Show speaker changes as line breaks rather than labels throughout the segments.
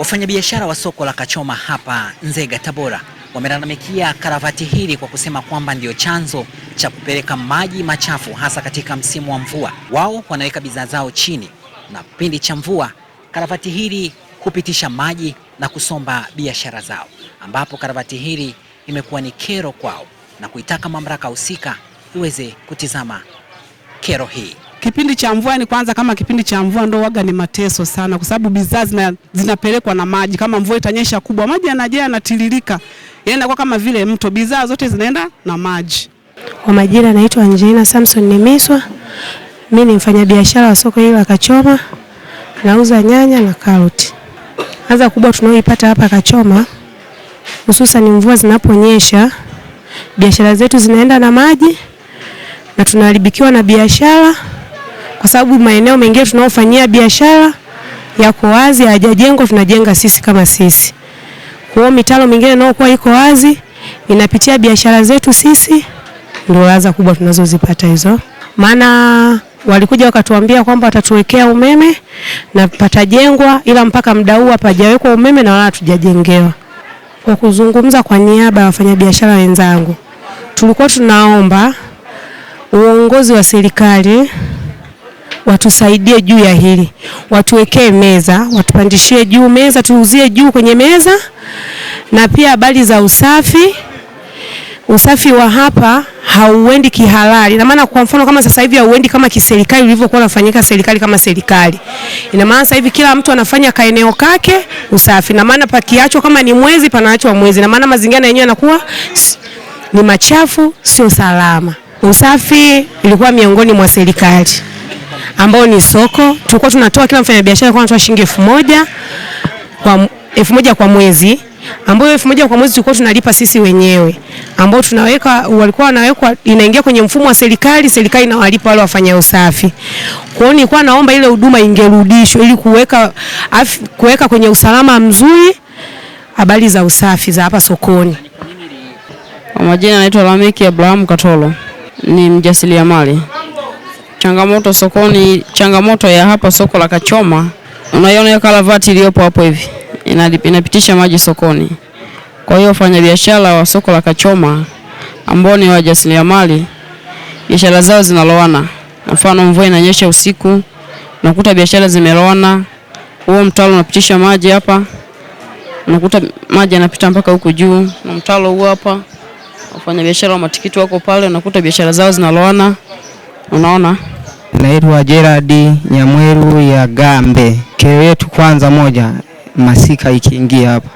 Wafanyabiashara wa soko la Kachoma hapa Nzega, Tabora wamelalamikia karavati hili kwa kusema kwamba ndio chanzo cha kupeleka maji machafu hasa katika msimu wa mvua. Wao wanaweka bidhaa zao chini na kipindi cha mvua karavati hili hupitisha maji na kusomba biashara zao, ambapo karavati hili imekuwa ni kero kwao na kuitaka mamlaka husika iweze kutizama kero hii.
Kipindi cha mvua ni kwanza, kama kipindi cha mvua ndo waga ni mateso sana, kwa sababu bidhaa zinapelekwa na maji. Kama mvua itanyesha kubwa, maji yanajaa yanatiririka, yaani kwa kama vile mto, bidhaa zote zinaenda na maji.
Kwa majina naitwa Angelina Samson Nemiswa. Mimi ni mfanyabiashara wa soko hili la Kachoma. Nauza nyanya na karoti. Adha kubwa tunayoipata hapa Kachoma, hususan mvua zinaponyesha, biashara zetu zinaenda na maji na tunaharibikiwa na biashara, kwa sababu maeneo mengine tunaofanyia biashara yako wazi, hayajajengwa, tunajenga sisi kama sisi. Kwa hiyo mitaro mingine inayokuwa iko wazi inapitia biashara zetu sisi, ndio adha kubwa tunazozipata hizo. Maana walikuja wakatuambia kwamba watatuwekea umeme na patajengwa, ila mpaka muda huu hapajawekwa umeme na wala hatujajengewa. Kwa kuzungumza kwa niaba ya wafanyabiashara wenzangu, tulikuwa tunaomba uongozi wa serikali watusaidie juu ya hili, watuwekee meza, watupandishie juu meza, tuuzie juu kwenye meza, na pia habari za usafi. Usafi wa hapa hauendi kihalali. Ina maana kwa mfano kama sasa hivi hauendi kama kiserikali ulivyokuwa unafanyika serikali kama serikali. Ina maana sasa hivi kila mtu anafanya kaeneo kake usafi. Ina maana pakiachwa kama ni mwezi panaachwa mwezi. Ina maana mazingira yenyewe yanakuwa ni machafu, sio salama. Usafi ilikuwa miongoni mwa serikali ambao ni soko. Tulikuwa tunatoa, kila mfanyabiashara kwa anatoa shilingi 1000 kwa mwezi, ambayo 1000 kwa mwezi tulikuwa tunalipa sisi wenyewe, ambao tunaweka, walikuwa wanawekwa, inaingia kwenye mfumo wa serikali, serikali inawalipa wale wafanya usafi. Kwa hiyo nilikuwa naomba ile huduma ingerudishwa ili kuweka kwenye usalama mzuri habari za usafi za hapa sokoni.
Kwa majina naitwa Lameki Abraham Katolo, ni mjasiriamali. Changamoto sokoni, changamoto ya hapa soko la Kachoma, unaiona hiyo karavati iliyopo hapo hivi inapitisha maji sokoni. Kwa hiyo wafanyabiashara wa soko la Kachoma ambao ni wajasiriamali, biashara zao zinaloana. Mfano mvua inanyesha usiku, unakuta biashara zimeloana, huo mtaro unapitisha maji hapa, unakuta maji yanapita mpaka huko juu, na mtaro huo hapa. Wafanyabiashara wa matikiti wako pale, unakuta biashara zao zinaloana. Unaona?
Naitwa Gerard Nyamweru ya Gambe. Kero yetu kwanza moja, masika ikiingia hapa,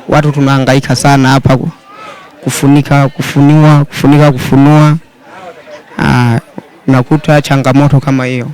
watu tunahangaika sana hapa kufunua. Nakuta changamoto kama hiyo.